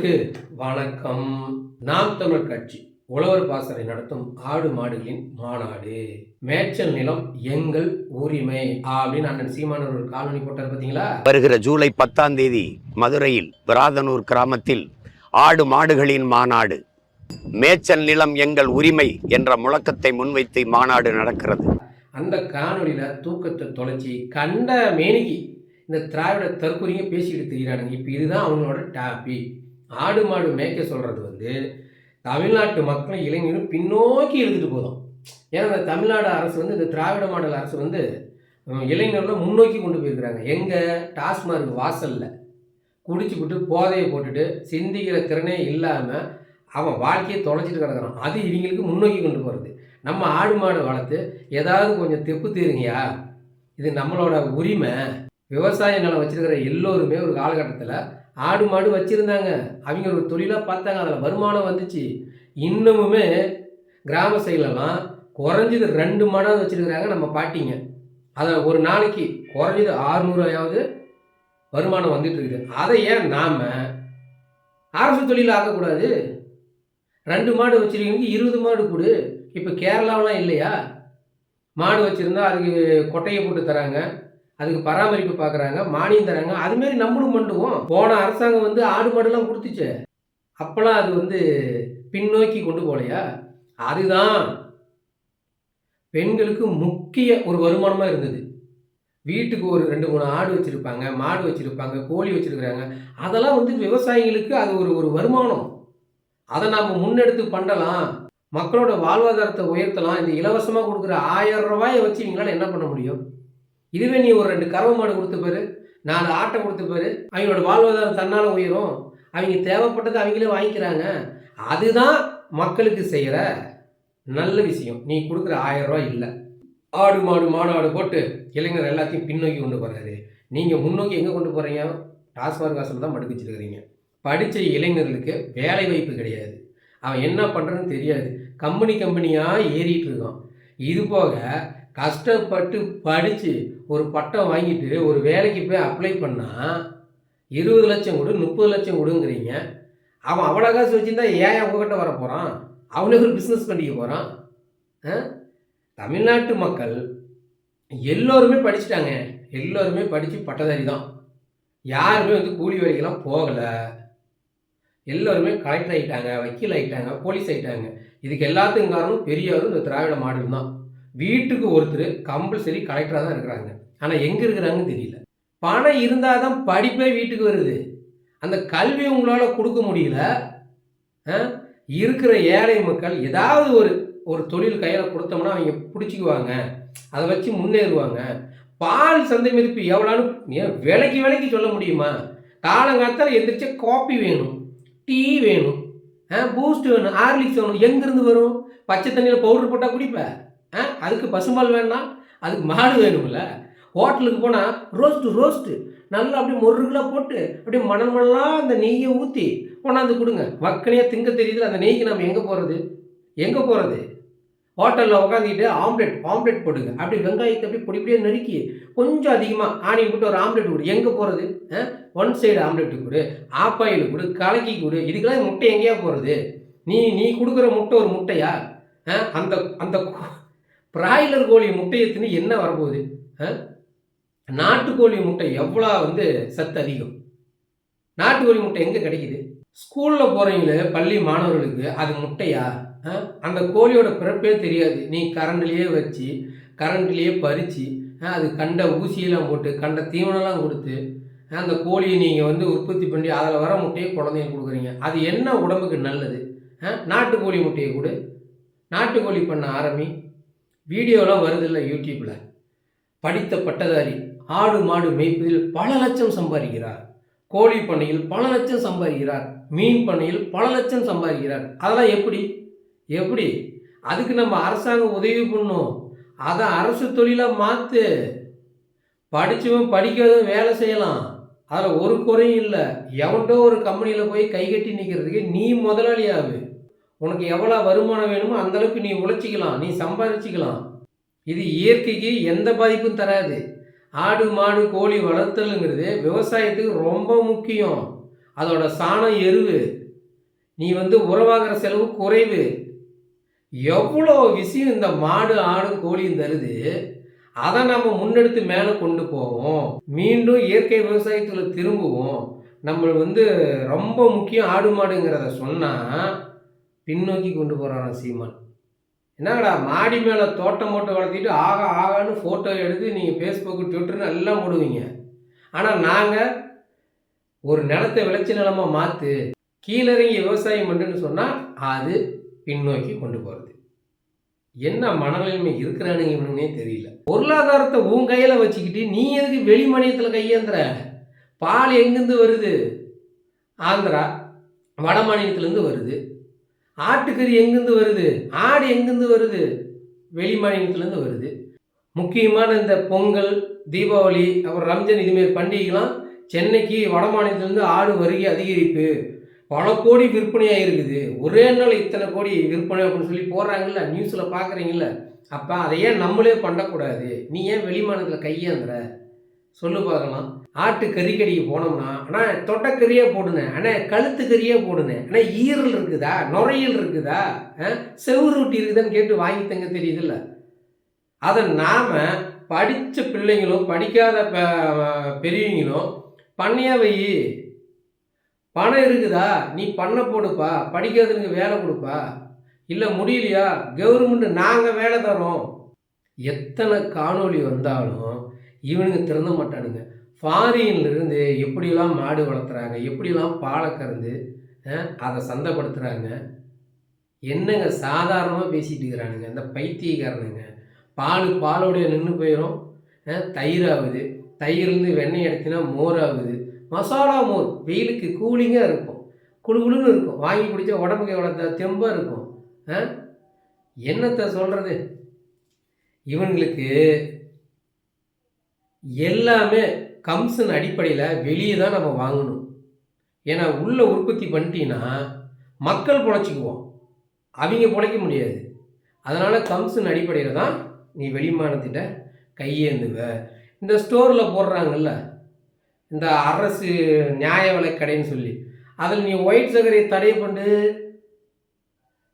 உறவுகளுக்கு வணக்கம். நாம் தமிழ் கட்சி உழவர் பாசறை நடத்தும் ஆடு மாடுகளின் மாநாடு. மேய்ச்சல் நிலம் எங்கள் உரிமை அப்படின்னு அண்ணன் சீமானவர் ஒரு காலனி போட்டார் பார்த்தீங்களா? வருகிற ஜூலை 10 மதுரையில் விராதனூர் கிராமத்தில் ஆடு மாடுகளின் மாநாடு, மேய்ச்சல் நிலம் எங்கள் உரிமை என்ற முழக்கத்தை முன்வைத்து மாநாடு நடக்கிறது. அந்த காணொலியில தூக்கத்தை தொலைச்சி கண்ட மேனிக்கு இந்த திராவிட தற்கொலைங்க பேசிக்கிட்டு தெரிகிறானுங்க. இப்போ இதுதான் அவங்களோட டாபிக். ஆடு மாடு மேய்க்க சொல்கிறது தமிழ்நாட்டு மக்களை இளைஞரும் பின்னோக்கி எழுதிட்டு போதும். ஏன்னா இந்த தமிழ்நாடு அரசு இந்த திராவிட மாடல் அரசு இளைஞர்களை முன்னோக்கி கொண்டு போயிருக்கிறாங்க. எங்கே? டாஸ்மார்க் வாசலில் குடிச்சுக்கிட்டு போதையை போட்டுட்டு சிந்திக்கிற திறனே இல்லாமல் அவன் வாழ்க்கையை தொலைச்சிட்டு கிடக்கிறான். அது இவங்களுக்கு முன்னோக்கி கொண்டு போகிறது. நம்ம ஆடு மாடு வளர்த்து ஏதாவது கொஞ்சம் தெப்பு தீருங்கயா, இது நம்மளோட உரிமை. விவசாய நிலம் வச்சுருக்கிற எல்லோருமே ஒரு காலகட்டத்தில் ஆடு மாடு வச்சுருந்தாங்க. அவங்க ஒரு தொழிலாக பார்த்தாங்க, அதில் வருமானம் வந்துச்சு. இன்னமுமே கிராம சைட்லலாம் குறைஞ்சது 2 மாடாவது வச்சுருக்கிறாங்க நம்ம பாட்டிங்க. அதில் ஒரு நாளைக்கு குறைஞ்சது 600 வருமானம் வந்துட்டு இருக்குது. அதை ஏன் நாம் அரசு தொழில் ஆக்கக்கூடாது? 2 மாடு வச்சுருக்கீங்க, 20 மாடு கொடு. இப்போ கேரளாவெலாம் இல்லையா, மாடு வச்சுருந்தா அதுக்கு கொட்டையை போட்டு தராங்க, அதுக்கு பராமரிப்பு பார்க்குறாங்க, மானியம் தராங்க. அதுமாரி நம்மளும் பண்ணுவோம். போன அரசாங்கம் ஆடு மாடுலாம் கொடுத்துச்சு, அப்போலாம் அது பின்னோக்கி கொண்டு போகலையா? அதுதான் பெண்களுக்கு முக்கிய ஒரு வருமானமாக இருந்தது. வீட்டுக்கு ஒரு 2-3 ஆடு வச்சுருப்பாங்க, மாடு வச்சுருப்பாங்க, கோழி வச்சுருக்குறாங்க. அதெல்லாம் விவசாயிகளுக்கு அது ஒரு வருமானம். அதை நாம் முன்னெடுத்து பண்ணலாம், மக்களோட வாழ்வாதாரத்தை உயர்த்தலாம். இந்த இலவசமாக கொடுக்குற 1000 ரூபாயை வச்சு இவங்களால என்ன பண்ண முடியும்? இதுவே நீ ஒரு 2 கறவை மாடு கொடுத்து பாரு, 4 ஆட்டை கொடுத்து பாரு, அவங்களோட வாழ்வாதாரம் தன்னால் உயரும். அவங்க தேவைப்பட்டதை அவங்களே வாங்கிக்கிறாங்க. அதுதான் மக்களுக்கு செய்கிற நல்ல விஷயம். நீ கொடுக்குற 1000 ரூபாய் இல்லை. ஆடு மாடு மாநாடு போட்டு இளைஞர் எல்லாத்தையும் பின்னோக்கி கொண்டு போகிறாரு. நீங்கள் முன்னோக்கி எங்கே கொண்டு போகிறீங்க? டாஸ்மார்க் வாசல் தான் மடுக்க வச்சுருக்கிறீங்க. படித்த இளைஞர்களுக்கு வேலை வாய்ப்பு கிடையாது. அவன் என்ன பண்ணுறதுன்னு தெரியாது. கம்பெனியாக ஏறிட்டு இருக்கான். இது போக கஷ்டப்பட்டு படித்து ஒரு பட்டம் வாங்கிட்டு ஒரு வேலைக்கு போய் அப்ளை பண்ணால் 20 லட்சம் கொடு, 30 லட்சம் கொடுங்கிறீங்க. அவன் அவ்வளோ காசு வச்சுருந்தா ஏன் உங்ககிட்ட வர போகிறான்? அவனே ஒரு பிஸ்னஸ் பண்ணிக்க போகிறான். தமிழ்நாட்டு மக்கள் எல்லோருமே படிச்சுட்டாங்க, எல்லோருமே படித்து பட்டதாரி தான். யாருமே கூலி வேலைக்கெல்லாம் போகலை. எல்லோருமே கலெக்டர் ஆகிட்டாங்க, வக்கீல் ஆகிட்டாங்க, போலீஸ் ஆகிட்டாங்க. இதுக்கு எல்லாத்துக்கும் காரணம் பெரியவரும் இந்த திராவிட மாடல் தான். வீட்டுக்கு ஒருத்தர் கம்பல்சரி கலெக்டராக தான் இருக்கிறாங்க. ஆனால் எங்கே இருக்கிறாங்கன்னு தெரியல. பணம் இருந்தால் தான் படிப்பே வீட்டுக்கு வருது. அந்த கல்வி உங்களால் கொடுக்க முடியல. இருக்கிற ஏழை மக்கள் ஏதாவது ஒரு தொழில் கையில் கொடுத்தோம்னா அவங்க பிடிச்சிக்குவாங்க, அதை வச்சு முன்னேறுவாங்க. பால் சந்தை மதிப்பு எவ்வளோன்னு விலைக்கு சொல்ல முடியுமா? காலங்காலத்தில் எந்திரிச்ச காப்பி வேணும், டீ வேணும், பூஸ்ட் வேணும், ஹார்லிக்ஸ் வேணும். எங்கேருந்து வரும்? பச்சை தண்ணியில் பவுடர் போட்டால் குடிப்பேன். அதுக்கு பசும்பால் வேணாம், அதுக்கு மாடு வேணும்ல. ஹோட்டலுக்கு போனால் ரோஸ்ட்டு நல்லா அப்படியே மொருகலாக போட்டு அப்படியே மணலாம் அந்த நெய்யை ஊற்றி கொண்டாந்து கொடுங்க. வக்கனையாக திங்க தெரியுது. அந்த நெய்க்கு நம்ம எங்கே போகிறது? ஹோட்டலில் உட்காந்துக்கிட்டு ஆம்லெட் போடுங்க. அப்படி வெங்காயத்தை அப்படி பொடிப்படியே நறுக்கி கொஞ்சம் அதிகமாக ஆனியன் போட்டு ஒரு ஆம்லெட் கொடு. எங்கே போகிறது? 1 சைடு ஆம்லெட்டு கொடு, ஆஃப் ஆயில் கொடு, கலக்கி கொடு. இதுக்கெல்லாம் முட்டை எங்கேயா போகிறது? நீ கொடுக்குற முட்டை ஒரு முட்டையா? அந்த பிராய்லர் கோழி முட்டையை தின்னு என்ன வரப்போகுது? நாட்டுக்கோழி முட்டை எவ்வளோ சத்து அதிகம். நாட்டுக்கோழி முட்டை எங்கே கிடைக்குது? ஸ்கூலில் போகிறவங்களே, பள்ளி மாணவர்களுக்கு அது முட்டையா? அந்த கோழியோட பிறப்பே தெரியாது. நீ கரண்ட்லேயே வச்சு கரண்ட்லேயே பறித்து அது கண்ட ஊசியெல்லாம் போட்டு கண்ட தீவனம்லாம் கொடுத்து அந்த கோழியை நீங்கள் உற்பத்தி பண்ணி அதில் வர முட்டையை குழந்தைங்க கொடுக்குறீங்க. அது என்ன உடம்புக்கு நல்லது? நாட்டுக்கோழி முட்டையை கொடு. நாட்டுக்கோழி பண்ண ஆரம்பி. வீடியோலாம் வருதில்லை யூடியூப்பில். படித்த பட்டதாரி ஆடு மாடு மேய்ப்பதில் பல லட்சம் சம்பாதிக்கிறார், கோழி பண்ணையில் பல லட்சம் சம்பாதிக்கிறார், மீன் பண்ணையில் பல லட்சம் சம்பாதிக்கிறார். அதெல்லாம் எப்படி? அதுக்கு நம்ம அரசாங்கம் உதவி பண்ணணும். அதை அரசு தொழிலாக மாற்று. படித்தவன் படிக்காதவன் வேலை செய்யலாம், அதில் ஒரு குறையும் இல்லை. எவன்டோ ஒரு கம்பெனியில் போய் கை கட்டி நிற்கிறதுக்கு நீ முதலாளியாகு. உனக்கு எவ்வளோ வருமானம் வேணுமோ அந்தளவுக்கு நீ உழைச்சிக்கலாம், நீ சம்பாதிச்சிக்கலாம். இது இயற்கைக்கு எந்த பாதிப்பும் தராது. ஆடு மாடு கோழி வளர்த்தலுங்கிறது விவசாயத்துக்கு ரொம்ப முக்கியம். அதோட சாணம் எருவு, நீ வந்து உரவாகிற செலவு குறைவு. எவ்வளோ விஷயம் இந்த மாடு ஆடு கோழியும் தருது. அதை நம்ம முன்னெடுத்து மேலே கொண்டு போவோம், மீண்டும் இயற்கை விவசாயத்துல திரும்புவோம். நம்ம வந்து ரொம்ப முக்கியம் ஆடு மாடுங்கிறத சொன்னால் பின்னோக்கி கொண்டு போகிறாராம் சீமான். என்னடா மாடி மேலே தோட்டம் போட்டு வளர்த்திட்டு ஆகா ஆகான்னு ஃபோட்டோ எடுத்து நீங்கள் ஃபேஸ்புக்கு ட்விட்டர்னு எல்லாம் போடுவீங்க. ஆனால் நாங்கள் ஒரு நிலத்தை விளைச்சி நிலமாக மாற்று, கீழிறங்கி விவசாயம் பண்ணுன்னு சொன்னால் அது பின்னோக்கி கொண்டு போகிறது. என்ன மனநிலைமை இருக்கிறானுங்க இவனுன்னே தெரியல. பொருளாதாரத்தை உன் கையில் வச்சுக்கிட்டு நீ எதுக்கு வெளி மாநிலத்தில் கையேந்திர? பால் எங்கேருந்து வருது? ஆந்திரா வட மாநிலத்திலேருந்து வருது. ஆட்டுக்கறி எங்கேருந்து வருது? ஆடு எங்கேருந்து வருது? வெளி மாநிலத்திலேருந்து வருது. முக்கியமான இந்த பொங்கல், தீபாவளி, அப்புறம் ரம்ஜான் இதுமாரி பண்டிகைலாம் சென்னைக்கு வட மாநிலத்திலேருந்து ஆடு வருகை அதிகரிப்பு, பல கோடி விற்பனையாக இருக்குது. ஒரே நாள் இத்தனை கோடி விற்பனை அப்படின்னு சொல்லி போடுறாங்கல்ல, நியூஸில் பார்க்குறீங்கள. அப்போ அதை ஏன் நம்மளே பண்ணக்கூடாது? நீ ஏன் வெளி மாநிலத்தில் கையேந்திர? சொல்லு பார்க்கலாம். ஆட்டு கறிக்கடிக்கு போனோம்னா ஆனால் தொட்டைக்கறியாக போடுனே, ஆனால் கழுத்து கறியாக போடுனே, ஆனால் ஈரல் இருக்குதா, நுரையல் இருக்குதா, செவுருட்டி இருக்குதான்னு கேட்டு வாங்கி தங்க தெரியுதுல்ல. அதை நாம் படித்த பிள்ளைங்களும் படிக்காத பெரியவங்களும் பண்ணையாக வை, பணம் இருக்குதா நீ பண்ண போடுப்பா, படிக்காதவனுக்கு வேலை கொடுப்பா, இல்லை முடியலையா கவர்மெண்ட் நாங்கள் வேலை தரோம். எத்தனை காணொளி வந்தாலும் இவனுங்க திறந்த மாட்டானுங்க. ஃபாரின்லேருந்து எப்படிலாம் மாடு வளர்த்துறாங்க, எப்படிலாம் பாலை கறந்து அதை சந்தைப்படுத்துகிறாங்க. என்னங்க சாதாரணமாக பேசிகிட்டு இருக்கிறானுங்க இந்த பைத்தியக்காரனுங்க. பாலோடைய நின்று போயிடும், தயிர் ஆகுது, தயிர்லேருந்து வெண்ணெய் எடுத்தினா மோர் ஆகுது, மசாலா மோர் வெயிலுக்கு கூலிங்காக இருக்கும், குழுகுழுன்னு இருக்கும், வாங்கி குடித்தா உடம்புக்கு எவ்வளோ தெம்பாக இருக்கும். என்னத்தை சொல்கிறது? இவங்களுக்கு எல்லாமே கம்சன் அடிப்படையில் வெளியே தான் நம்ம வாங்கணும். ஏன்னா உள்ளே உற்பத்தி பண்ணிட்டீங்கன்னா மக்கள் பொழைச்சிக்குவோம், அவங்க பொழைக்க முடியாது. அதனால் கம்சன் அடிப்படையில் தான் நீ வெளிமானத்திட்ட கையேந்துவ. இந்த ஸ்டோரில் போடுறாங்கல்ல, இந்த அரசு நியாய விலை கடைன்னு சொல்லி, அதில் நீ ஒயிட் சர்க்கரையை தடை பண்ணு,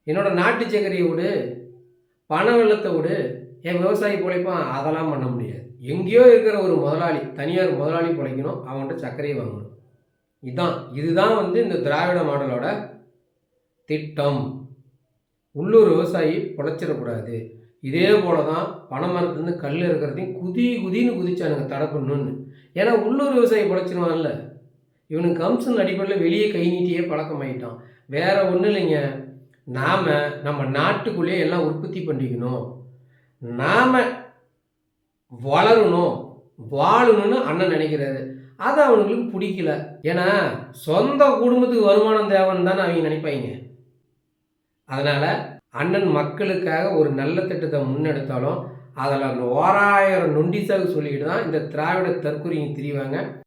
என்னோட நாட்டு சர்க்கரையை விடு, பண வெள்ளத்தை விடு, என் விவசாயி பிழைப்பான். அதெல்லாம் பண்ண முடியாது. எங்கேயோ இருக்கிற ஒரு முதலாளி, தனியார் முதலாளி பிழைக்கணும், அவன்கிட்ட சர்க்கரையை வாங்கணும். இதுதான் வந்து இந்த திராவிட மாடலோட திட்டம். உள்ளூர் விவசாயி பிழைச்சிடக்கூடாது. இதே போல தான் பனை மரத்துலேருந்து கல் இருக்கிறதையும் குதின்னு குதிச்சானுங்க தடை பண்ணணுன்னு. ஏன்னா உள்ளூர் விவசாயி பிழைச்சிருவான்ல. இவனுக்கு கம்சன் அடிப்படையில் வெளியே கை நீட்டியே பழக்கமாயிட்டான். வேற ஒன்றும் இல்லைங்க. நாம் நம்ம நாட்டுக்குள்ளேயே எல்லாம் உற்பத்தி பண்ணிக்கணும், நாம் வளரணும், வாழணும்னு அண்ணன் நினைக்கிறாரு. அது அவனுங்களுக்கு பிடிக்கல. ஏன்னா சொந்த குடும்பத்துக்கு வருமானம் தேவைன்னு தானே அவங்க நினைப்பாங்க. அதனால் அண்ணன் மக்களுக்காக ஒரு நல்ல திட்டத்தை முன்னெடுத்தாலும் அதில் 1000 நொண்டிசாக சொல்லிக்கிட்டு தான் இந்த திராவிட தற்கொலையும் திரிவாங்க.